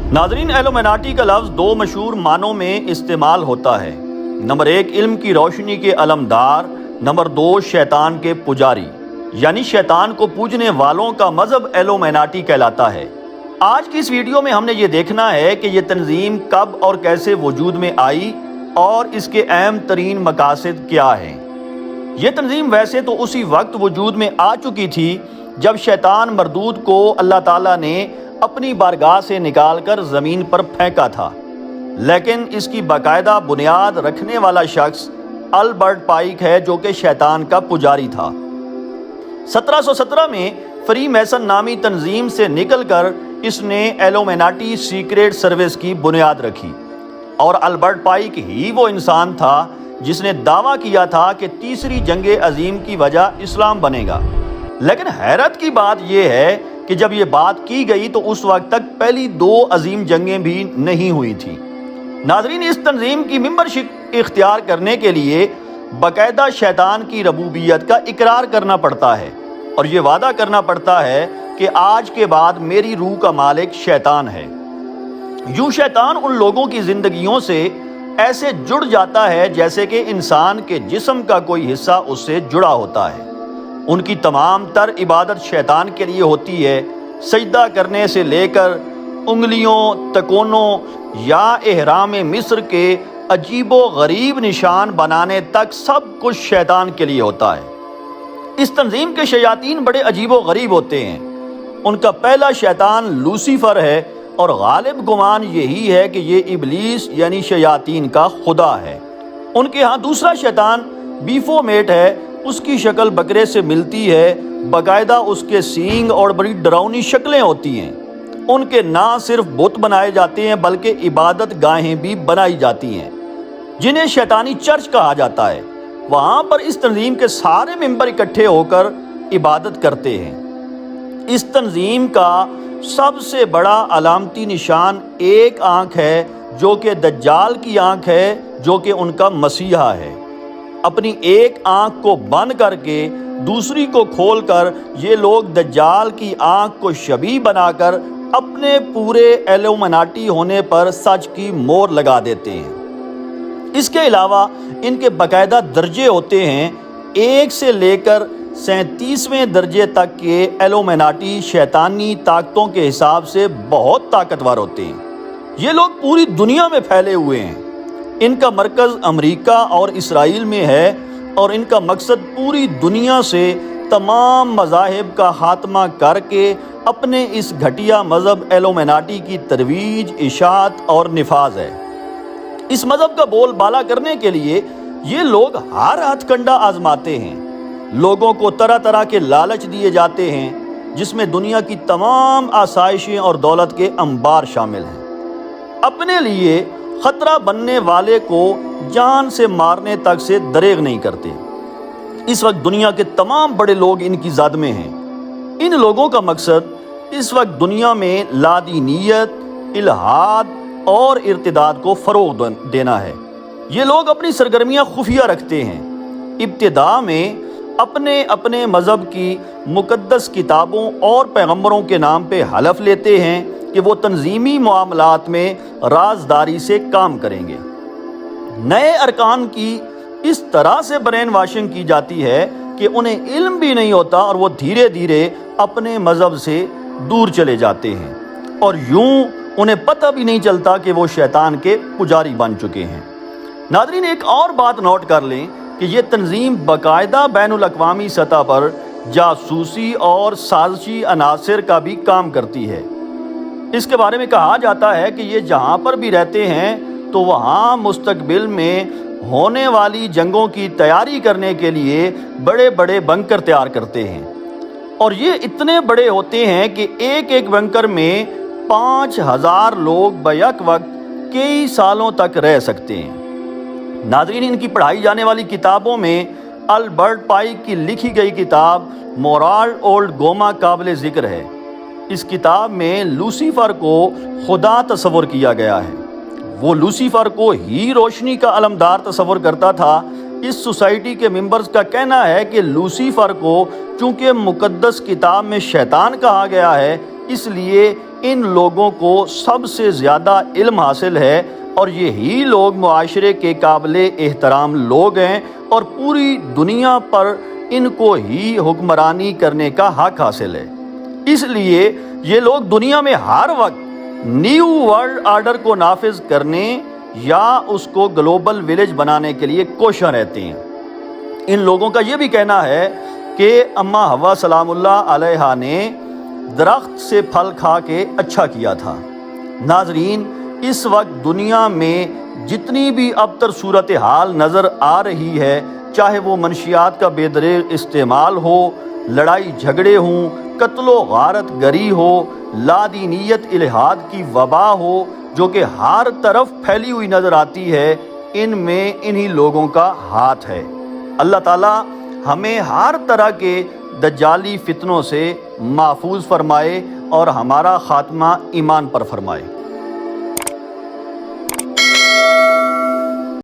ناظرین، ایلومیناٹی کا لفظ دو مشہور معنوں میں استعمال ہوتا ہے۔ نمبر 1 علم کی روشنی کے علمدار، نمبر 2 شیطان کے پجاری، یعنی شیطان کو پوجنے والوں کا مذہب ایلومیناٹی کہلاتا ہے۔ آج کی اس ویڈیو میں ہم نے یہ دیکھنا ہے کہ یہ تنظیم کب اور کیسے وجود میں آئی اور اس کے اہم ترین مقاصد کیا ہیں۔ یہ تنظیم ویسے تو اسی وقت وجود میں آ چکی تھی جب شیطان مردود کو اللہ تعالیٰ نے اپنی بارگاہ سے نکال کر زمین پر پھینکا تھا، لیکن اس کی باقاعدہ بنیاد رکھنے والا شخص البرٹ پائک ہے، جو کہ شیطان کا پجاری تھا۔ 1717 میں فری میسن نامی تنظیم سے نکل کر اس نے ایلومیناٹی سیکریٹ سروس کی بنیاد رکھی، اور البرٹ پائک ہی وہ انسان تھا جس نے دعویٰ کیا تھا کہ تیسری جنگ عظیم کی وجہ اسلام بنے گا۔ لیکن حیرت کی بات یہ ہے کہ جب یہ بات کی گئی تو اس وقت تک پہلی 2 عظیم جنگیں بھی نہیں ہوئی تھیں۔ ناظرین، اس تنظیم کی ممبرشپ اختیار کرنے کے لیے باقاعدہ شیطان کی ربوبیت کا اقرار کرنا پڑتا ہے، اور یہ وعدہ کرنا پڑتا ہے کہ آج کے بعد میری روح کا مالک شیطان ہے۔ یوں شیطان ان لوگوں کی زندگیوں سے ایسے جڑ جاتا ہے جیسے کہ انسان کے جسم کا کوئی حصہ اس سے جڑا ہوتا ہے۔ ان کی تمام تر عبادت شیطان کے لیے ہوتی ہے، سجدہ کرنے سے لے کر انگلیوں، تکونوں یا احرام مصر کے عجیب و غریب نشان بنانے تک سب کچھ شیطان کے لیے ہوتا ہے۔ اس تنظیم کے شیاطین بڑے عجیب و غریب ہوتے ہیں۔ ان کا پہلا شیطان لوسیفر ہے، اور غالب گمان یہی ہے کہ یہ ابلیس یعنی شیاطین کا خدا ہے۔ ان کے ہاں دوسرا شیطان بیفومیٹ ہے، اس کی شکل بکرے سے ملتی ہے، باقاعدہ اس کے سینگ اور بڑی ڈراؤنی شکلیں ہوتی ہیں۔ ان کے نہ صرف بت بنائے جاتے ہیں بلکہ عبادت گاہیں بھی بنائی جاتی ہیں، جنہیں شیطانی چرچ کہا جاتا ہے۔ وہاں پر اس تنظیم کے سارے ممبر اکٹھے ہو کر عبادت کرتے ہیں۔ اس تنظیم کا سب سے بڑا علامتی نشان ایک آنکھ ہے، جو کہ دجال کی آنکھ ہے، جو کہ ان کا مسیحا ہے۔ اپنی ایک آنکھ کو بند کر کے دوسری کو کھول کر یہ لوگ دجال کی آنکھ کو شبیہ بنا کر اپنے پورے ایلومیناٹی ہونے پر سچ کی مور لگا دیتے ہیں۔ اس کے علاوہ ان کے باقاعدہ درجے ہوتے ہیں۔ 1 سے لے کر 37ویں درجے تک کے ایلومیناٹی شیطانی طاقتوں کے حساب سے بہت طاقتور ہوتے ہیں۔ یہ لوگ پوری دنیا میں پھیلے ہوئے ہیں۔ ان کا مرکز امریکہ اور اسرائیل میں ہے، اور ان کا مقصد پوری دنیا سے تمام مذاہب کا خاتمہ کر کے اپنے اس گھٹیا مذہب ایلومیناٹی کی ترویج، اشاعت اور نفاذ ہے۔ اس مذہب کا بول بالا کرنے کے لیے یہ لوگ ہر ہتھ کنڈا آزماتے ہیں۔ لوگوں کو طرح طرح کے لالچ دیے جاتے ہیں، جس میں دنیا کی تمام آسائشیں اور دولت کے انبار شامل ہیں۔ اپنے لیے خطرہ بننے والے کو جان سے مارنے تک سے دریغ نہیں کرتے۔ اس وقت دنیا کے تمام بڑے لوگ ان کی زد میں ہیں۔ ان لوگوں کا مقصد اس وقت دنیا میں لادینیت، الحاد اور ارتداد کو فروغ دینا ہے۔ یہ لوگ اپنی سرگرمیاں خفیہ رکھتے ہیں۔ ابتدا میں اپنے اپنے مذہب کی مقدس کتابوں اور پیغمبروں کے نام پہ حلف لیتے ہیں کہ وہ تنظیمی معاملات میں رازداری سے کام کریں گے۔ نئے ارکان کی اس طرح سے برین واشنگ کی جاتی ہے کہ انہیں علم بھی نہیں ہوتا، اور وہ دھیرے دھیرے اپنے مذہب سے دور چلے جاتے ہیں، اور یوں انہیں پتہ بھی نہیں چلتا کہ وہ شیطان کے پجاری بن چکے ہیں۔ ناظرین، ایک اور بات نوٹ کر لیں کہ یہ تنظیم باقاعدہ بین الاقوامی سطح پر جاسوسی اور سازشی عناصر کا بھی کام کرتی ہے۔ اس کے بارے میں کہا جاتا ہے کہ یہ جہاں پر بھی رہتے ہیں تو وہاں مستقبل میں ہونے والی جنگوں کی تیاری کرنے کے لیے بڑے بڑے بنکر تیار کرتے ہیں، اور یہ اتنے بڑے ہوتے ہیں کہ ایک ایک بنکر میں 5000 لوگ بیک وقت کئی سالوں تک رہ سکتے ہیں۔ ناظرین، ان کی پڑھائی جانے والی کتابوں میں البرٹ پائک کی لکھی گئی کتاب مورال اولڈ گوما قابل ذکر ہے۔ اس کتاب میں لوسیفر کو خدا تصور کیا گیا ہے۔ وہ لوسیفر کو ہی روشنی کا علمدار تصور کرتا تھا۔ اس سوسائٹی کے ممبرز کا کہنا ہے کہ لوسیفر کو چونکہ مقدس کتاب میں شیطان کہا گیا ہے، اس لیے ان لوگوں کو سب سے زیادہ علم حاصل ہے اور یہی لوگ معاشرے کے قابل احترام لوگ ہیں اور پوری دنیا پر ان کو ہی حکمرانی کرنے کا حق حاصل ہے۔ اس لیے یہ لوگ دنیا میں ہر وقت نیو ورلڈ آرڈر کو نافذ کرنے یا اس کو گلوبل ولیج بنانے کے لیے کوشاں رہتے ہیں۔ ان لوگوں کا یہ بھی کہنا ہے کہ اماں حوا سلام اللہ علیہا نے درخت سے پھل کھا کے اچھا کیا تھا۔ ناظرین، اس وقت دنیا میں جتنی بھی ابتر صورتحال نظر آ رہی ہے، چاہے وہ منشیات کا بے دریغ استعمال ہو، لڑائی جھگڑے ہوں، قتل و غارت گری ہو، لادینیت الحاد کی وبا ہو جو کہ ہر طرف پھیلی ہوئی نظر آتی ہے، ان میں انہی لوگوں کا ہاتھ ہے۔ اللہ تعالیٰ ہمیں ہر طرح کے دجالی فتنوں سے محفوظ فرمائے اور ہمارا خاتمہ ایمان پر فرمائے۔